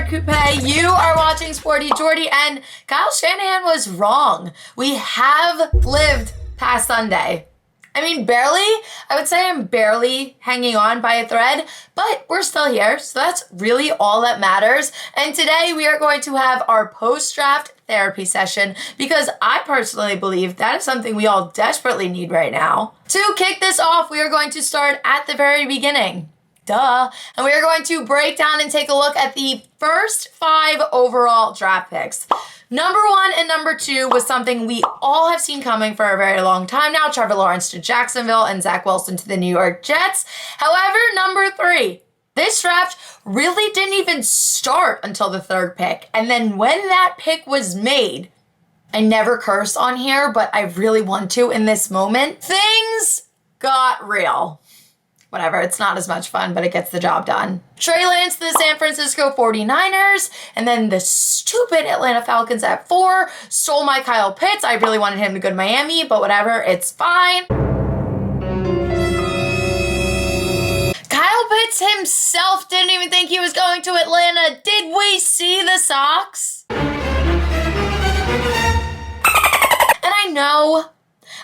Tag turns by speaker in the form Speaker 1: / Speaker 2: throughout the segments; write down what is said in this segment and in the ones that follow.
Speaker 1: Coupe. You are watching Sporty Jordy, and Kyle Shanahan was wrong. We have lived past Sunday. I mean, barely. I would say I'm barely hanging on by a thread, but we're still here, so that's really all that matters. And today we are going to have our post-draft therapy session because I personally believe that is something we all desperately need right now. To kick this off, we are going to start at the very beginning. Duh. And we are going to break down and take a look at the first 5 overall draft picks. Number 1 and number 2 was something we all have seen coming for a very long time now. Trevor Lawrence to Jacksonville and Zach Wilson to the New York Jets. However, number 3, this draft really didn't even start until the 3rd pick. And then when that pick was made, I never curse on here, but I really want to in this moment, things got real. Whatever, it's not as much fun, but it gets the job done. Trey Lance to the San Francisco 49ers, and then the stupid Atlanta Falcons at 4 stole my Kyle Pitts. I really wanted him to go to Miami, but whatever, it's fine. Kyle Pitts himself didn't even think he was going to Atlanta. Did we see the socks? And I know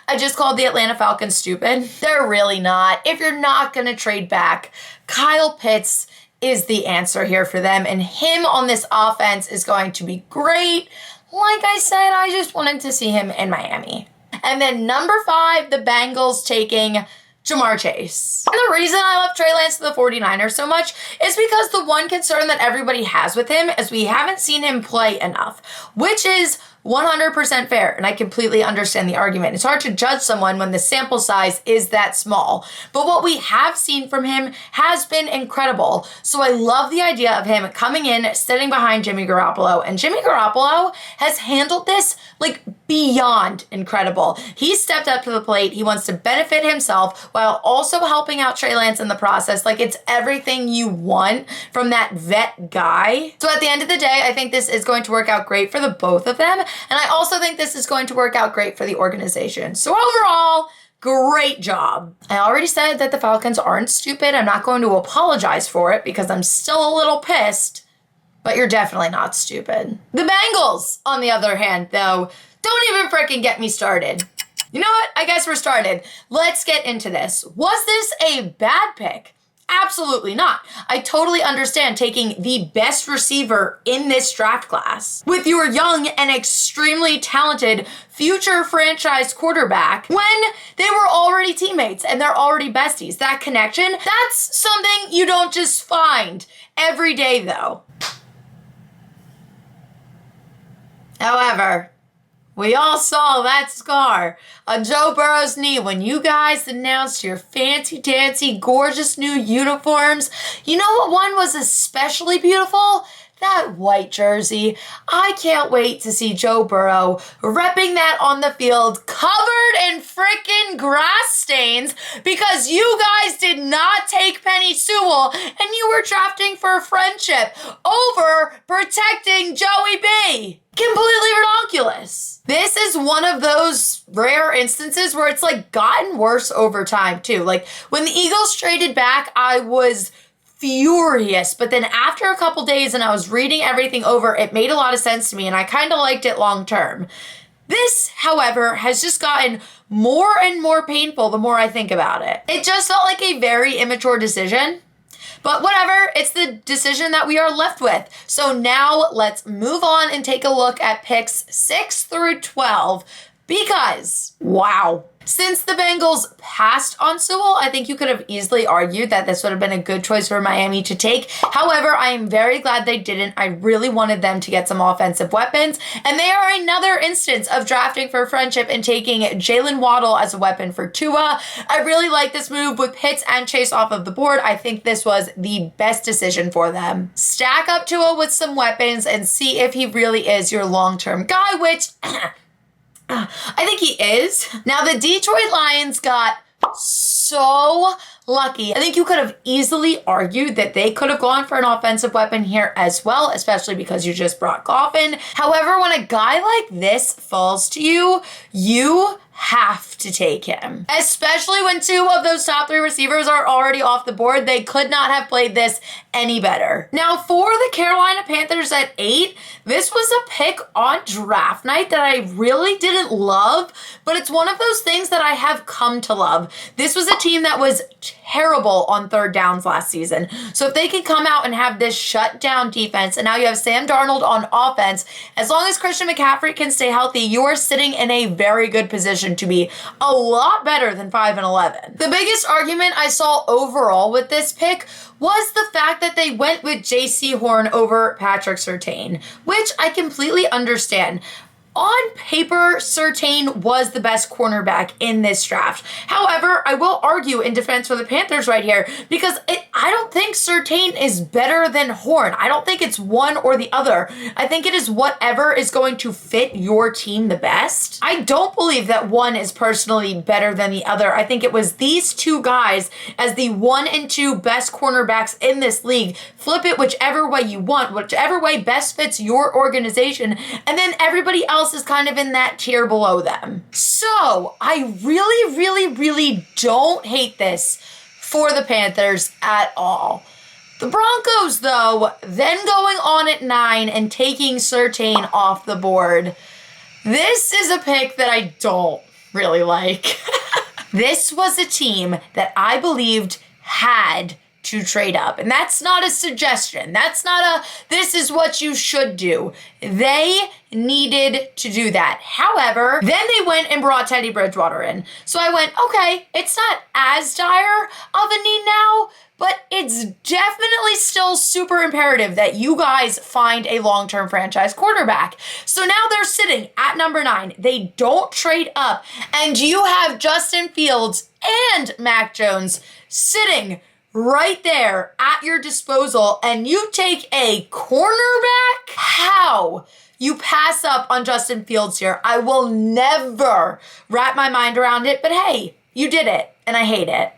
Speaker 1: I just called the Atlanta Falcons stupid. They're really not. If you're not going to trade back, Kyle Pitts is the answer here for them, and him on this offense is going to be great. Like I said, I just wanted to see him in Miami. And then number 5, the Bengals taking Jamar Chase. And the reason I love Trey Lance to the 49ers so much is because the one concern that everybody has with him is we haven't seen him play enough, which is 100% fair, and I completely understand the argument. It's hard to judge someone when the sample size is that small, but what we have seen from him has been incredible. So I love the idea of him coming in, sitting behind Jimmy Garoppolo, and Jimmy Garoppolo has handled this like beyond incredible. He stepped up to the plate. He wants to benefit himself while also helping out Trey Lance in the process. Like, it's everything you want from that vet guy. So at the end of the day, I think this is going to work out great for the both of them. And I also think this is going to work out great for the organization. So overall, great job. I already said that the Falcons aren't stupid. I'm not going to apologize for it because I'm still a little pissed, but you're definitely not stupid. The Bengals, on the other hand, though, don't even freaking get me started. You know what? I guess we're started. Let's get into this. Was this a bad pick? Absolutely not. I totally understand taking the best receiver in this draft class with your young and extremely talented future franchise quarterback when they were already teammates and they're already besties. That connection, that's something you don't just find every day, though. However, we all saw that scar on Joe Burrow's knee when you guys announced your fancy-dancy, gorgeous new uniforms. You know what one was especially beautiful? That white jersey. I can't wait to see Joe Burrow repping that on the field, covered in frickin' grass stains because you guys did not take Penny Sewell and you were drafting for friendship over protecting Joey B. Completely ridiculous. This is one of those rare instances where it's like gotten worse over time too. Like when the Eagles traded back, I was furious, but then after a couple days and I was reading everything over, it made a lot of sense to me and I kind of liked it long term. This, however, has just gotten more and more painful the more I think about it. It just felt like a very immature decision. But whatever, it's the decision that we are left with. So now let's move on and take a look at picks 6 through 12 because, wow. Since the Bengals passed on Sewell, I think you could have easily argued that this would have been a good choice for Miami to take. However, I am very glad they didn't. I really wanted them to get some offensive weapons, and they are another instance of drafting for friendship and taking Jalen Waddle as a weapon for Tua. I really like this move with Pitts and Chase off of the board. I think this was the best decision for them. Stack up Tua with some weapons and see if he really is your long-term guy, which I think he is. Now, the Detroit Lions got so lucky. I think you could have easily argued that they could have gone for an offensive weapon here as well, especially because you just brought Goff in. However, when a guy like this falls to you, you have to take him. Especially when two of those top 3 receivers are already off the board. They could not have played this any better. Now for the Carolina Panthers at 8, this was a pick on draft night that I really didn't love, but it's one of those things that I have come to love. This was a team that was terrible on third downs last season. So if they can come out and have this shutdown defense, and now you have Sam Darnold on offense, as long as Christian McCaffrey can stay healthy, you are sitting in a very good position to be a lot better than 5-11. The biggest argument I saw overall with this pick was the fact that they went with JC Horn over Patrick Surtain, which I completely understand. On paper, Surtain was the best cornerback in this draft. However, I will argue in defense for the Panthers right here because I don't think Surtain is better than Horn. I don't think it's one or the other. I think it is whatever is going to fit your team the best. I don't believe that one is personally better than the other. I think it was these two guys as the 1 and 2 best cornerbacks in this league. Flip it whichever way you want, whichever way best fits your organization, and then everybody else is kind of in that tier below them. So I really don't hate this for the Panthers at all. The Broncos, though, then going on at 9 and taking Surtain off the board. This is a pick that I don't really like. This was a team that I believed had to trade up. And that's not a suggestion. That's not a, this is what you should do. They needed to do that. However, then they went and brought Teddy Bridgewater in. So I went, okay, it's not as dire of a need now, but it's definitely still super imperative that you guys find a long-term franchise quarterback. So now they're sitting at number 9. They don't trade up. And you have Justin Fields and Mac Jones sitting right there at your disposal, and you take a cornerback? How? You pass up on Justin Fields here. I will never wrap my mind around it, but hey, you did it, and I hate it.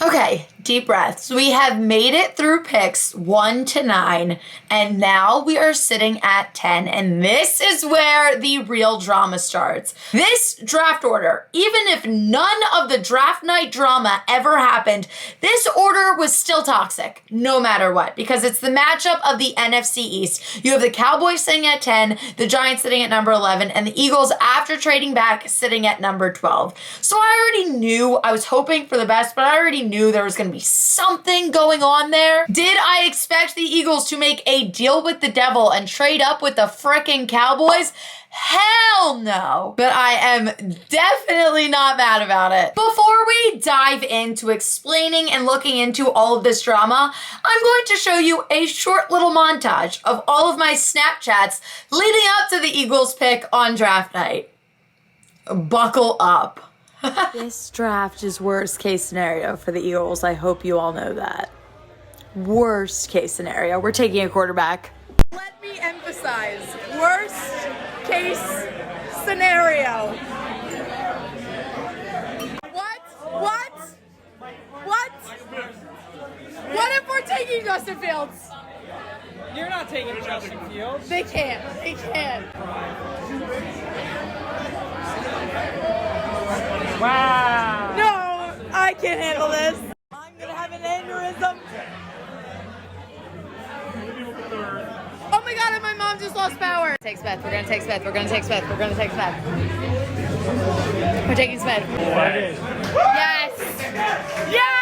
Speaker 1: Okay, deep breaths. We have made it through picks 1 to 9, and now we are sitting at 10, and this is where the real drama starts. This draft order, even if none of the draft night drama ever happened, this order was still toxic, no matter what, because it's the matchup of the NFC East. You have the Cowboys sitting at 10, the Giants sitting at number 11, and the Eagles, after trading back, sitting at number 12. So I already knew, I was hoping for the best, but I already knew there was going to be something going on there. Did I expect the Eagles to make a deal with the devil and trade up with the frickin' Cowboys? Hell no. But I am definitely not mad about it. Before we dive into explaining and looking into all of this drama, I'm going to show you a short little montage of all of my Snapchats leading up to the Eagles pick on draft night. Buckle up. This draft is worst case scenario for the Eagles. I hope you all know that. Worst case scenario. We're taking a quarterback.
Speaker 2: Let me emphasize, worst case scenario. What if we're taking Justin Fields?
Speaker 3: You're not taking Justin Fields.
Speaker 2: They can't.
Speaker 3: Wow.
Speaker 2: No, I can't handle this. I'm gonna have an aneurysm. Oh my god, and my mom just lost power.
Speaker 1: Take Smith. We're gonna take Smith. We're taking Smith. Yes!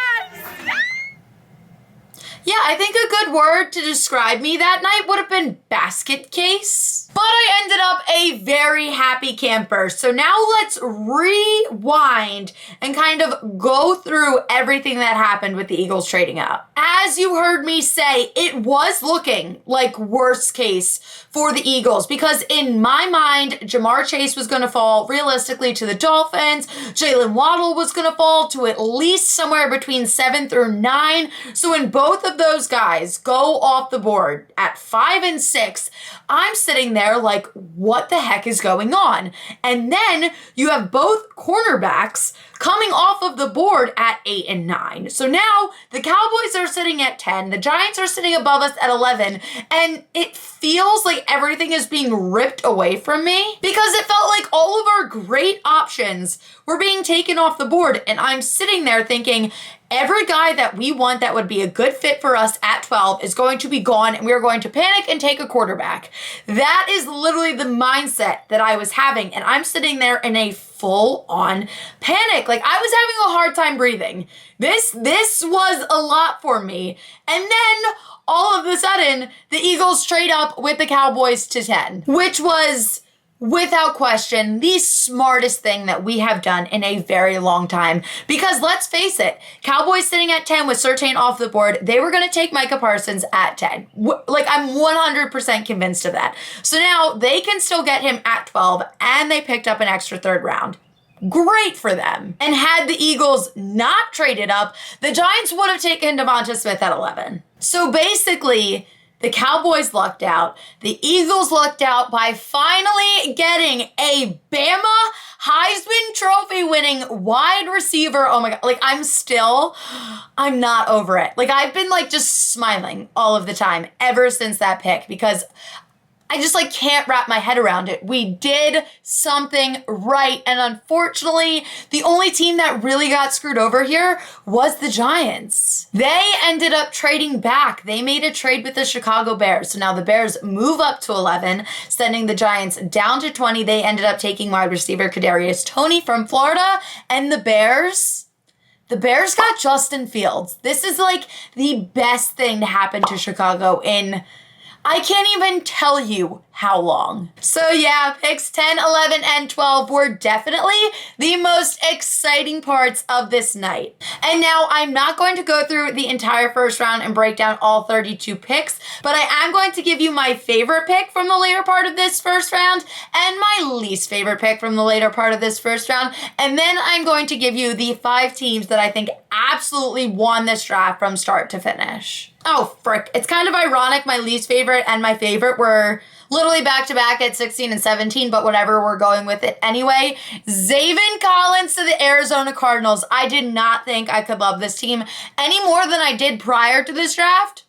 Speaker 1: Yeah, I think a good word to describe me that night would have been basket case. But I ended up a very happy camper. So now let's rewind and kind of go through everything that happened with the Eagles trading up. As you heard me say, it was looking like worst case for the Eagles because in my mind, Jamar Chase was going to fall realistically to the Dolphins. Jalen Waddle was going to fall to at least somewhere between 7 through 9. So in both of of those guys go off the board at 5 and 6, I'm sitting there like, what the heck is going on? And then you have both cornerbacks coming off of the board at 8 and 9. So now the Cowboys are sitting at 10, the Giants are sitting above us at 11, and it feels like everything is being ripped away from me because it felt like all of our great options were being taken off the board. And I'm sitting there thinking, every guy that we want that would be a good fit for us at 12 is going to be gone, and we are going to panic and take a quarterback. That is literally the mindset that I was having, and I'm sitting there in a full-on panic. Like, I was having a hard time breathing. This was a lot for me. And then all of a sudden, the Eagles trade up with the Cowboys to 10, which was, without question, the smartest thing that we have done in a very long time. Because let's face it, Cowboys sitting at 10 with Surtain off the board, they were going to take Micah Parsons at 10. Like, I'm 100% convinced of that. So now they can still get him at 12, and they picked up an extra third round. Great for them. And had the Eagles not traded up, the Giants would have taken Devonta Smith at 11. So basically, the Cowboys lucked out. The Eagles lucked out by finally getting a Bama Heisman Trophy winning wide receiver. Oh my God. Like, I'm not over it. Like, I've been like just smiling all of the time ever since that pick because I just like can't wrap my head around it. We did something right. And unfortunately, the only team that really got screwed over here was the Giants. They ended up trading back. They made a trade with the Chicago Bears. So now the Bears move up to 11, sending the Giants down to 20. They ended up taking wide receiver Kadarius Toney from Florida, and the Bears got Justin Fields. This is like the best thing to happen to Chicago in, I can't even tell you how long. So yeah, picks 10, 11, and 12 were definitely the most exciting parts of this night. And now I'm not going to go through the entire first round and break down all 32 picks, but I am going to give you my favorite pick from the later part of this first round and my least favorite pick from the later part of this first round. And then I'm going to give you the 5 teams that I think absolutely won this draft from start to finish. Oh, frick. It's kind of ironic. My least favorite and my favorite were literally back-to-back at 16 and 17, but whatever, we're going with it anyway. Zaven Collins to the Arizona Cardinals. I did not think I could love this team any more than I did prior to this draft,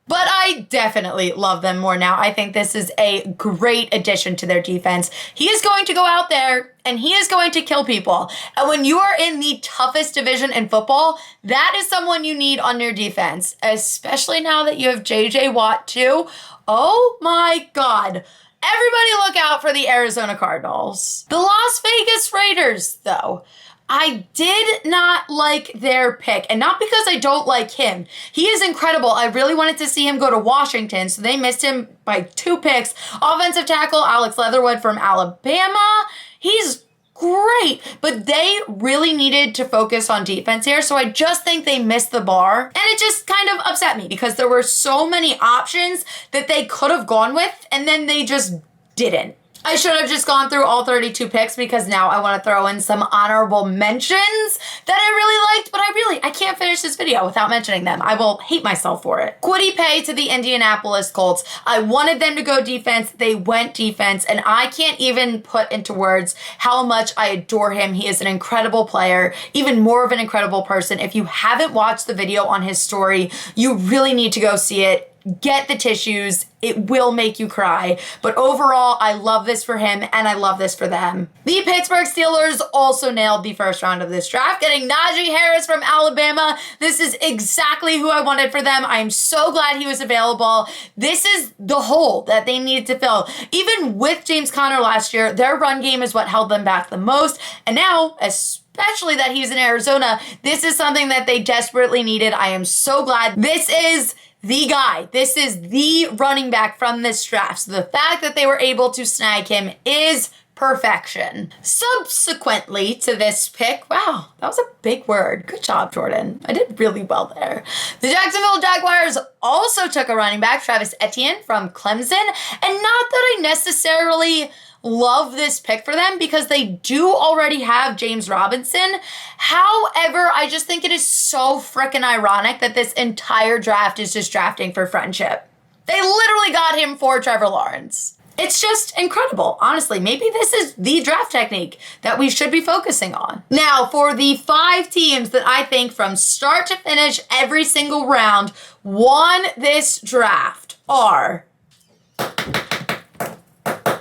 Speaker 1: but I definitely love them more now. I think this is a great addition to their defense. He is going to go out there and he is going to kill people. And when you are in the toughest division in football, that is someone you need on your defense, especially now that you have J.J. Watt too. Oh my God. Everybody look out for the Arizona Cardinals. The Las Vegas Raiders, though. I did not like their pick, and not because I don't like him. He is incredible. I really wanted to see him go to Washington, so they missed him by 2 picks. Offensive tackle Alex Leatherwood from Alabama. He's great, but they really needed to focus on defense here, so I just think they missed the bar. And it just kind of upset me because there were so many options that they could have gone with, and then they just didn't. I should have just gone through all 32 picks because now I want to throw in some honorable mentions that I really liked, but I can't finish this video without mentioning them. I will hate myself for it. Kwity Paye to the Indianapolis Colts. I wanted them to go defense. They went defense, and I can't even put into words how much I adore him. He is an incredible player, even more of an incredible person. If you haven't watched the video on his story, you really need to go see it. Get the tissues. It will make you cry. But overall, I love this for him and I love this for them. The Pittsburgh Steelers also nailed the first round of this draft, getting Najee Harris from Alabama. This is exactly who I wanted for them. I am so glad he was available. This is the hole that they needed to fill. Even with James Conner last year, their run game is what held them back the most. And now, especially that he's in Arizona, this is something that they desperately needed. I am so glad. This is the guy. This is the running back from this draft. So the fact that they were able to snag him is perfection. Subsequently to this pick, wow, that was a big word. Good job, Jordan. I did really well there. The Jacksonville Jaguars also took a running back, Travis Etienne from Clemson. And not that I necessarily love this pick for them because they do already have James Robinson. However, I just think it is so freaking ironic that this entire draft is just drafting for friendship. They literally got him for Trevor Lawrence. It's just incredible. Honestly, maybe this is the draft technique that we should be focusing on. Now, for the 5 teams that I think from start to finish every single round won this draft are...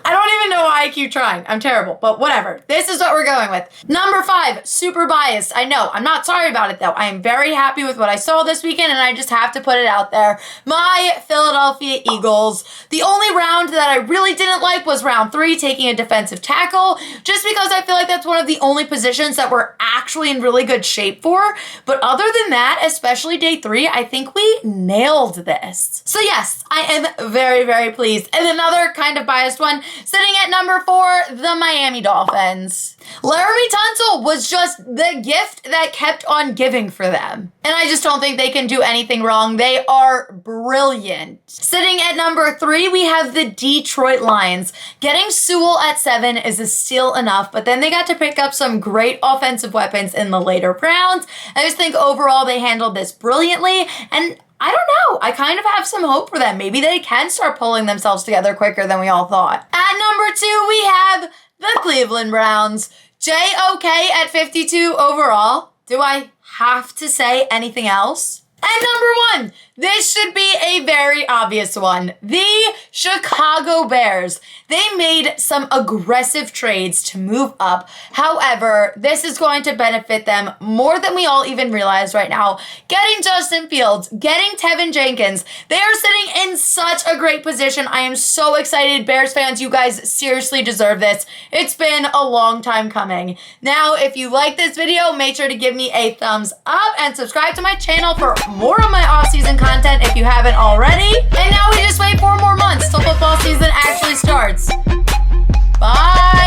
Speaker 1: I don't even know why I keep trying. I'm terrible, but whatever. This is what we're going with. Number 5, super biased. I know, I'm not sorry about it though. I am very happy with what I saw this weekend and I just have to put it out there. My Philadelphia Eagles. The only round that I really didn't like was round 3, taking a defensive tackle, just because I feel like that's one of the only positions that we're actually in really good shape for. But other than that, especially day 3, I think we nailed this. So yes, I am very, very pleased. And another kind of biased one, sitting at number 4, the Miami Dolphins. Laramie Tunsil was just the gift that kept on giving for them. And I just don't think they can do anything wrong. They are brilliant. Sitting at number 3, we have the Detroit Lions. Getting Sewell at 7 is a steal enough, but then they got to pick up some great offensive weapons in the later rounds. I just think overall they handled this brilliantly, and I don't know. I kind of have some hope for them. Maybe they can start pulling themselves together quicker than we all thought. At number 2, we have the Cleveland Browns. J-OK at 52 overall. Do I have to say anything else? And number 1, this should be a very obvious one. The Chicago Bears. They made some aggressive trades to move up. However, this is going to benefit them more than we all even realize right now. Getting Justin Fields, getting Tevin Jenkins. They are sitting in such a great position. I am so excited. Bears fans, you guys seriously deserve this. It's been a long time coming. Now, if you like this video, make sure to give me a thumbs up and subscribe to my channel for more of my off-season content if you haven't already. And now we just wait 4 more months till football season actually starts. Bye!